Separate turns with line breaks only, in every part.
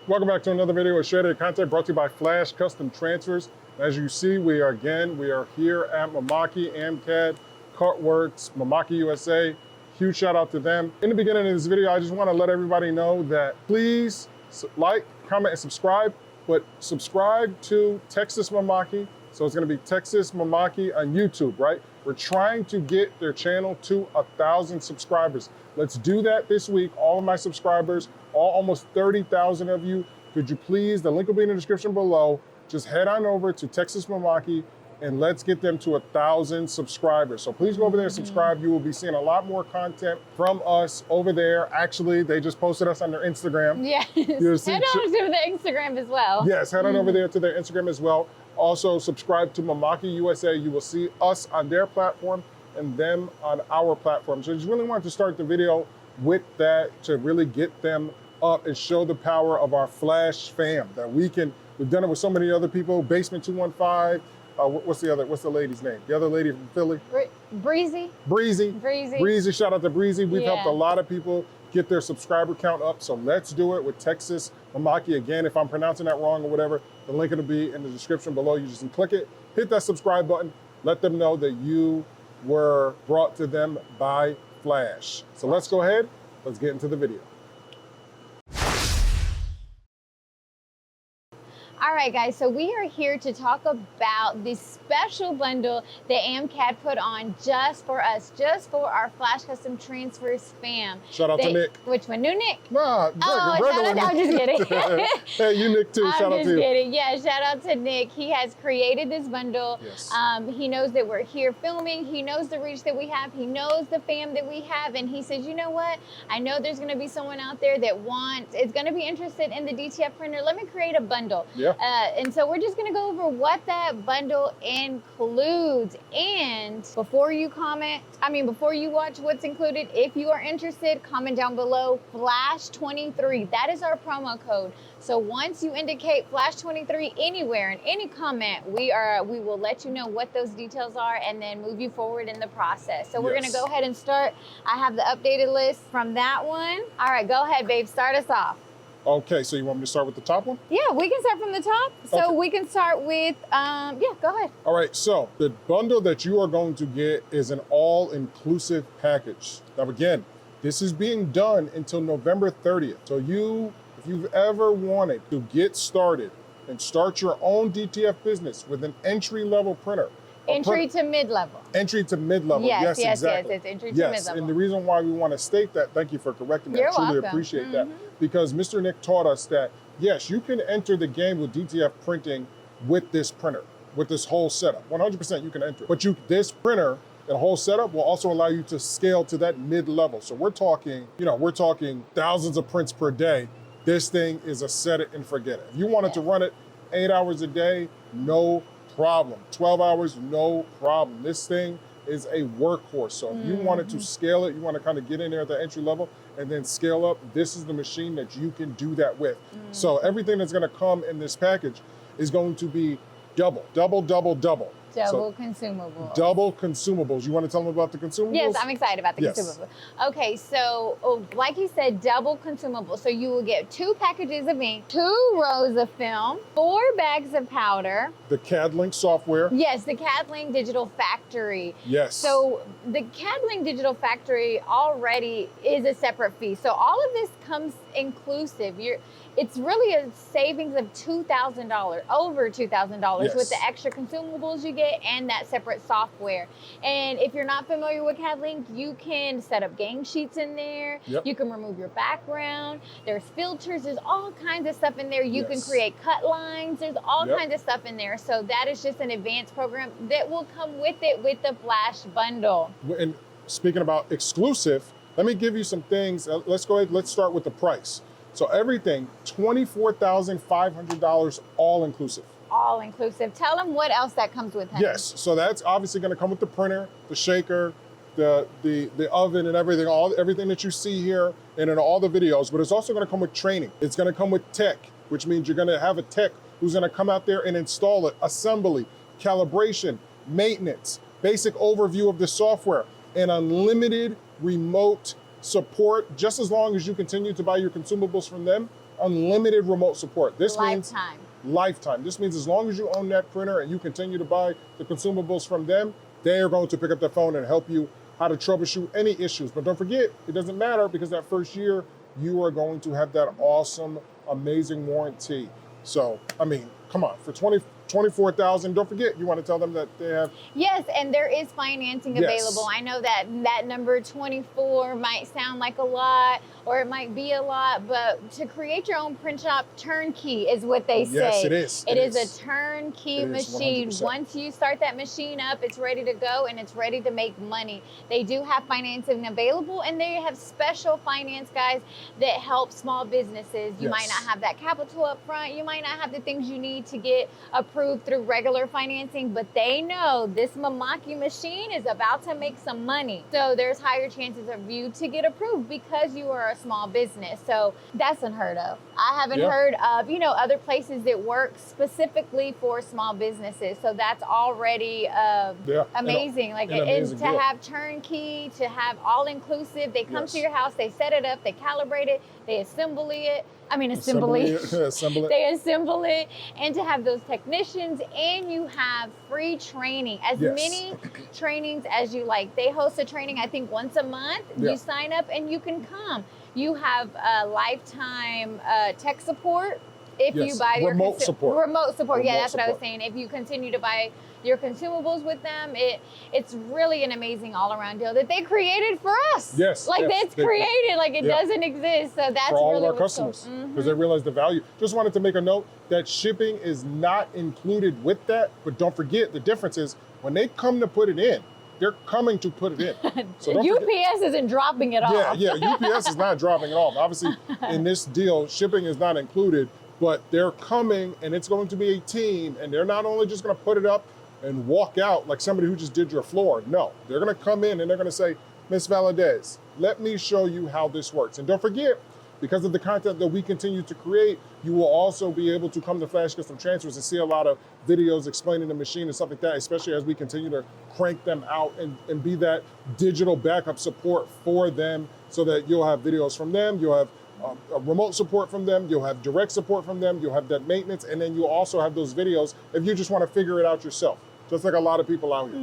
Welcome back to another video of Shredded Content brought to you by Flash Custom Transfers. As you see, we are here at Mamaki, AMCAD, Cartworks, Mamaki USA. Huge shout out to them. In the beginning of this video, I just want to let everybody know that please like, comment, and subscribe, but subscribe to Texas Mamaki. So it's going to be Texas Mamaki on YouTube, right? We're trying to get their channel to 1,000 subscribers. Let's do that this week. All of my subscribers, almost 30,000 of you, could you please, the link will be in the description below, just head on over to Texas Mamaki and let's get them to 1,000 subscribers. So please go over there and subscribe. You will be seeing a lot more content from us over there. Actually, they just posted us on their Instagram.
Yes, head over to the Instagram as well.
Yes, head on over there to their Instagram as well. Also, subscribe to Mamaki USA. You will see us on their platform and them on our platform. So I just really wanted to start the video with that to really get them up and show the power of our Flash fam, that we've done it with so many other people, Basement 215, what's the lady's name? The other lady from Philly?
Breezy.
Breezy, shout out to Breezy. We've helped a lot of people get their subscriber count up, so let's do it with Texas Mamaki. Again, if I'm pronouncing that wrong or whatever, the link will be in the description below. You just click it, hit that subscribe button, let them know that you were brought to them by Flash. So let's go ahead, let's get into the video.
All right, guys, so we are here to talk about this special bundle that AMCAD put on just for us, just for our Flash Custom Transfers fam.
Shout out to Nick.
Which one? New Nick?
Nah,
shout out, I'm just kidding.
Hey, you Nick too, shout out to you.
I'm just kidding. Yeah, shout out to Nick. He has created this bundle.
Yes.
He knows that we're here filming. He knows the reach that we have. He knows the fam that we have. And he says, you know what? I know there's going to be someone out there that is going to be interested in the DTF printer. Let me create a bundle.
Yeah.
And so we're just gonna go over what that bundle includes. And before you watch what's included, if you are interested, comment down below Flash23. That is our promo code. So once you indicate Flash23 anywhere in any comment, we will let you know what those details are and then move you forward in the process. So we're gonna go ahead and start. I have the updated list from that one. All right, go ahead, babe, start us off.
Okay, so you want me to start with the top one?
Yeah, we can start from the top. So we can start with, yeah, go ahead.
All right, so the bundle that you are going to get is an all-inclusive package. Now again, this is being done until November 30th. So if you've ever wanted to get started and start your own DTF business with an entry-level printer.
Entry to mid-level.
Entry to mid-level, yes, exactly.
Yes, it's entry to mid-level.
And the reason why we want to state that, thank you for correcting me, I truly appreciate that, because Mr. Nick taught us that, yes, you can enter the game with DTF printing with this printer, with this whole setup. 100% you can enter. But this printer, the whole setup will also allow you to scale to that mid-level. So we're talking, thousands of prints per day. This thing is a set it and forget it. If you wanted to run it 8 hours a day, no problem. 12 hours, no problem. This thing is a workhorse. So if you wanted to scale it, you want to kind of get in there at the entry level and then scale up, this is the machine that you can do that with. So everything that's going to come in this package is going to be double.
Double consumables.
Double consumables. You want to tell them about the consumables?
Yes, I'm excited about the consumables. Okay, so like you said, double consumables. So you will get 2 packages of ink, 2 rows of film, 4 bags of powder.
The CAD-Link software.
Yes, the CAD-Link Digital Factory.
Yes.
So the CAD-Link Digital Factory already is a separate fee. So all of this comes inclusive. It's really a savings of $2,000, over $2,000 with the extra consumables you get and that separate software. And if you're not familiar with CAD-Link, you can set up gang sheets in there. You can remove your background. There's filters. There's all kinds of stuff in there. You can create cut lines. There's all kinds of stuff in there. So that is just an advanced program that will come with it with the Flash bundle. And
speaking about exclusive, let me give you some things. Let's go ahead. Let's start with the price. So everything, $24,500 all inclusive.
All inclusive. Tell them what else that comes with, honey.
Yes, so that's obviously going to come with the printer, the shaker, the oven and everything, everything that you see here and in all the videos, but it's also going to come with training. It's going to come with tech, which means you're going to have a tech who's going to come out there and install it, assembly, calibration, maintenance, basic overview of the software, and unlimited remote support, just as long as you continue to buy your consumables from them. unlimited remote support. This means
Lifetime.
lifetime. This means as long as you own that printer and you continue to buy the consumables from them, they are going to pick up the phone and help you how to troubleshoot any issues. But don't forget, it doesn't matter because that first year, you are going to have that awesome, amazing warranty. So, I mean, come on, for $24,000, don't forget, you want to tell them that they have.
Yes, and there is financing
Yes.
available. I know that that number 24 might sound like a lot, or it might be a lot, but to create your own print shop, turnkey is what they say.
Yes, it is.
It is a turnkey
It is,
machine.
100%.
Once you start that machine up, it's ready to go and it's ready to make money. They do have financing available, and they have special finance guys that help small businesses. You might
Yes.
not have that capital up front. You might not have the things you need to get approved through regular financing, but they know this Mamaki machine is about to make some money. So there's higher chances of you to get approved because you are a small business. So that's unheard of. I haven't heard of, other places that work specifically for small businesses. So that's already amazing.
An amazing
to
deal.
have turnkey, to have all inclusive. They come
Yes.
to your house, they set it up, they calibrate it, they assemble it.
Assemble it.
They assemble it, and to have those technicians, and you have free training, as
Yes.
many trainings as you like. They host a training, I think, once a month.
Yeah.
You sign up and you can come. You have lifetime tech support. If
Yes.
you buy your
Remote support.
Remote support. Yeah,
Remote
that's what I was
support.
saying. If you continue to buy your consumables with them, it's really an amazing all-around deal that they created for us.
Yes,
Like
yes.
it's created, like it
Yeah.
doesn't exist. So that's
For all
really
of our
what's cool.
customers, because they realize the value. Just wanted to make a note that shipping is not included with that, but don't forget the difference is when they come to put it in, they're coming to put it in. So don't forget.
UPS isn't dropping it off.
Yeah, UPS is not dropping it off. Obviously, in this deal, shipping is not included, but they're coming and it's going to be a team, and they're not only just going to put it up and walk out like somebody who just did your floor. No, they're going to come in and they're going to say, Ms. Valadez, let me show you how this works. And don't forget, because of the content that we continue to create, you will also be able to come to Flash Custom Transfers and see a lot of videos explaining the machine and stuff like that, especially as we continue to crank them out and be that digital backup support for them, so that you'll have videos from them, you'll have a remote support from them, you'll have direct support from them, you'll have that maintenance, and then you'll also have those videos if you just want to figure it out yourself, just like a lot of people out here.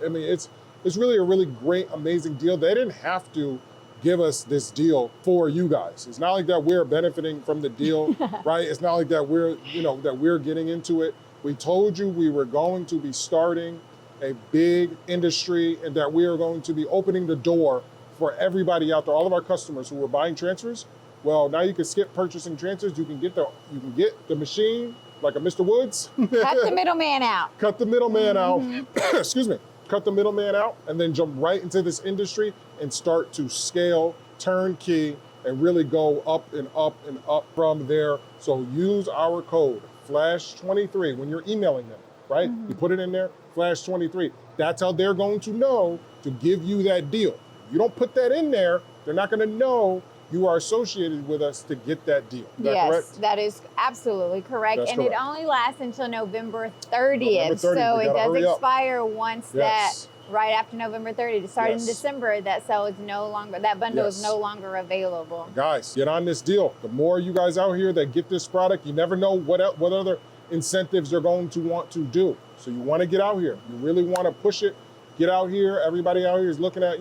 I mean, it's really a really great, amazing deal. They didn't have to give us this deal for you guys. It's not like that we're benefiting from the deal, right? It's not like that we're getting into it. We told you we were going to be starting a big industry and that we are going to be opening the door for everybody out there, all of our customers who were buying transfers. Well, now you can skip purchasing transfers. You can get the machine like a Mr. Woods.
Cut the middleman out.
Cut the middleman out. Excuse me. Cut the middleman out and then jump right into this industry and start to scale, turnkey, and really go up and up and up from there. So use our code, FLASH23, when you're emailing them, right? You put it in there, FLASH23. That's how they're going to know to give you that deal. You don't put that in there, they're not going to know you are associated with us to get that deal. Is that correct?
That is absolutely correct.
That's
and
correct.
it only lasts until November 30th.
November 30th.
So
We
it
gotta
does
hurry up.
expire once
Yes.
right after November 30th. Starting in
Yes.
December, that bundle is no longer available.
Guys, get on this deal. The more you guys out here that get this product, you never know what other incentives they're going to want to do. So you want to get out here. You really want to push it. Get out here. Everybody out here is looking at,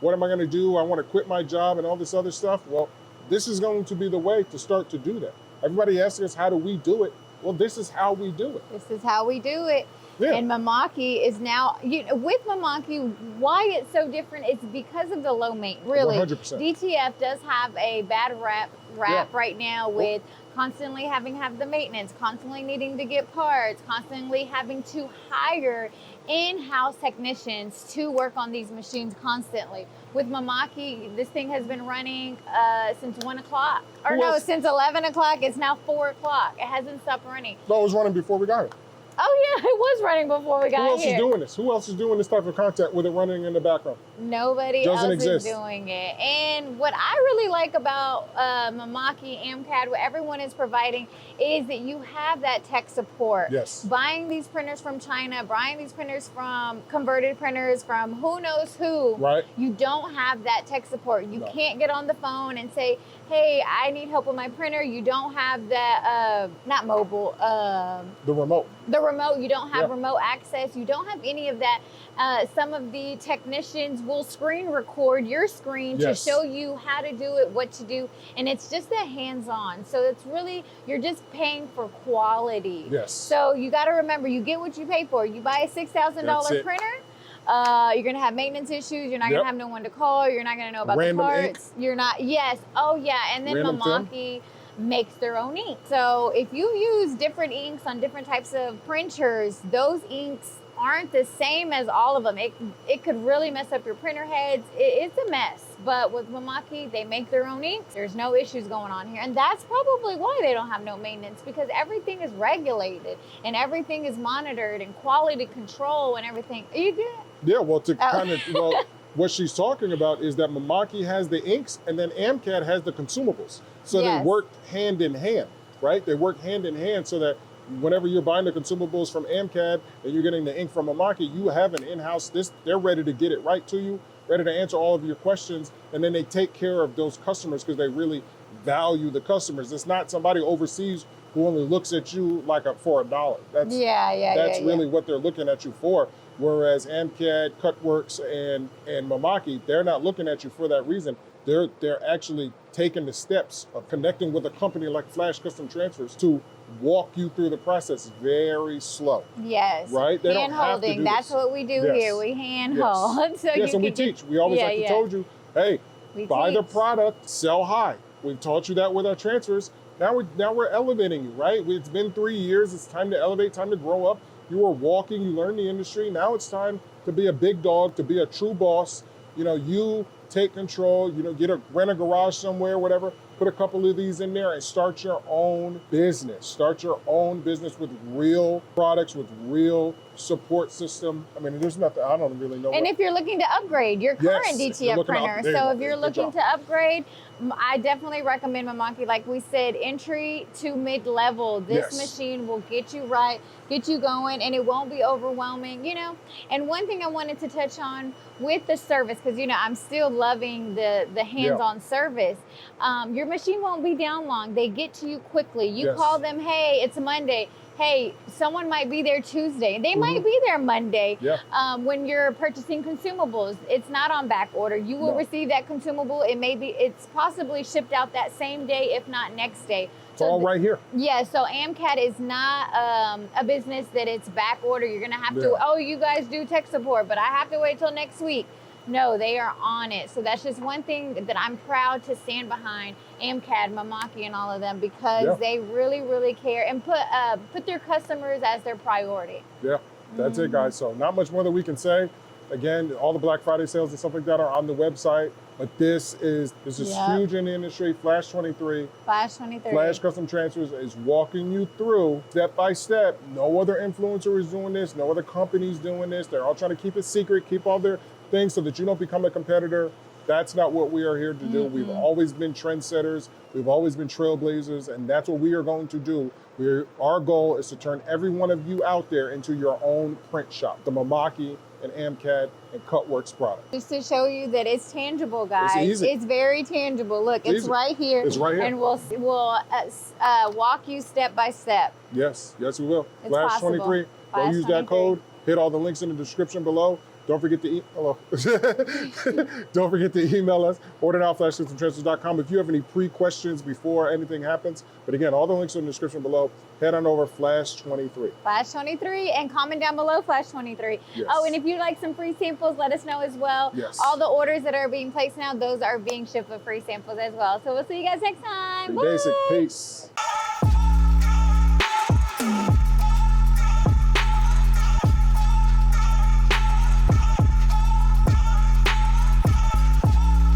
what am I going to do? I want to quit my job and all this other stuff. Well, this is going to be the way to start to do that. Everybody asks us, how do we do it? Well, this is how we do it.
This is how we do it.
Yeah.
And Mamaki is now, with Mamaki, why it's so different is because of the low maintenance. Really,
100%.
DTF does have a bad rap
Yeah.
right now with constantly having to have the maintenance, constantly needing to get parts, constantly having to hire in-house technicians to work on these machines constantly. With Mamaki, this thing has been running since 1 o'clock. Or no, since 11 o'clock. It's now 4 o'clock. It hasn't stopped running.
No, it was running before we got here.
Oh yeah, it was running before we got here.
Who else is doing this? Who else is doing this type of content with it running in the background?
Nobody
Doesn't
else
exist.
is doing it. And what I really like about Mamaki, AMCAD, what everyone is providing is that you have that tech support.
Yes.
Buying these printers from China, buying these printers from converted printers from who knows who.
Right.
You don't have that tech support. You
No.
can't get on the phone and say, hey, I need help with my printer. You don't have that, not mobile,
The remote.
the remote, you don't have
Yeah.
remote access, you don't have any of that. Some of the technicians will screen record your screen
Yes.
to show you how to do it, what to do, and it's just a hands-on. So it's really, you're just paying for quality.
Yes.
So you got to remember, you get what you pay for. You buy a
That's
$6,000
it.
printer, you're gonna have maintenance issues. You're not
Yep.
gonna have no one to call. You're not gonna know about
Random
the
ink.
parts. You're not. Yes. Oh yeah. And then
Random film.
Mamaki makes their own ink. So if you use different inks on different types of printers, those inks aren't the same as all of them. It could really mess up your printer heads. It's a mess. But with Mamaki, they make their own inks. There's no issues going on here. And that's probably why they don't have no maintenance, because everything is regulated and everything is monitored and quality control and everything. Are you good?
Yeah, well, to kind of, well, what she's talking about is that Mamaki has the inks and then AMCAD has the consumables. So
Yes.
they work hand in hand, right? They work hand in hand so that whenever you're buying the consumables from AMCAD and you're getting the ink from Mamaki, you have an in-house, they're ready to get it right to you, ready to answer all of your questions. And then they take care of those customers because they really value the customers. It's not somebody overseas who only looks at you like for $1. That's
Yeah.
really what they're looking at you for. Whereas AMCAD, Cutworks, and Mamaki, they're not looking at you for that reason. They're actually taking the steps of connecting with a company like Flash Custom Transfers to walk you through the process very slow.
Yes.
Right? They don't
Hand
have to
holding.
do
That's
this.
what we do
Yes.
here. We hand
Yes.
hold. So
Yes,
you
and we
can get-
teach. We always
Yeah,
like to
yeah.
told you, hey,
We
buy the
teach.
product, sell high. We've taught you that with our transfers. Now we're elevating you, right? It's been 3 years. It's time to elevate, time to grow up. You were walking, you learned the industry. Now it's time to be a big dog, to be a true boss. You know, you take control, you know, rent a garage somewhere, whatever, put a couple of these in there and start your own business. Start your own business with real products, with real support system. I mean, there's nothing, I don't really know.
And if you're looking to upgrade your
Yes,
current
if you're
DTF
looking to
printer,
upgrade,
so if you're
good
looking
job.
to upgrade, I definitely recommend Mamaki. Like we said, entry to mid-level. This
Yes.
machine will get you right, get you going, and it won't be overwhelming, you know. And one thing I wanted to touch on with the service, because you know I'm still loving the hands-on service. Your machine won't be down long. They get to you quickly. You
Yes.
call them, hey, it's a Monday. Hey, someone might be there Tuesday. They might be there Monday.
Yeah.
When you're purchasing consumables, it's not on back order. You will
No.
receive that consumable. It's possibly shipped out that same day, if not next day.
It's all right here.
Yeah, so AMCAD is not a business that it's back order. You're gonna have to,
Yeah.
oh, you guys do tech support, but I have to wait till next week. No, they are on it. So that's just one thing that I'm proud to stand behind AMCAD, Mamaki, and all of them, because
Yeah.
they really, really care and put their customers as their priority.
Yeah, that's it, guys. So not much more that we can say. Again, all the Black Friday sales and stuff like that are on the website. But this is
Yeah.
huge in the industry. Flash 23,
Flash 23.
Flash Custom Transfers is walking you through step by step. No other influencer is doing this. No other company's doing this. They're all trying to keep it secret, keep all their things so that you don't become a competitor. That's not what we are here to do. We've always been trendsetters. We've always been trailblazers, and that's what we are going to do. Our goal is to turn every one of you out there into your own print shop. The Mamaki and AMCAD and Cutworks product.
Just to show you that it's tangible, guys.
easy.
It's very tangible. Look, it's
easy.
right here.
It's right here.
And we'll walk you step by step.
Yes, yes we will.
It's
Flash
possible.
23. Go
Flash
use that
23.
code. Hit all the links in the description below. Don't forget to Don't forget to email us, order.flashcustomtransfers.com if you have any pre-questions before anything happens. But again, all the links are in the description below. Head on over Flash 23.
Flash 23, and comment down below Flash 23.
Yes.
Oh, and if you'd like some free samples, let us know as well.
Yes.
All the orders that are being placed now, those are being shipped with free samples as well. So we'll see you guys next time.
Basic.
Bye.
Peace.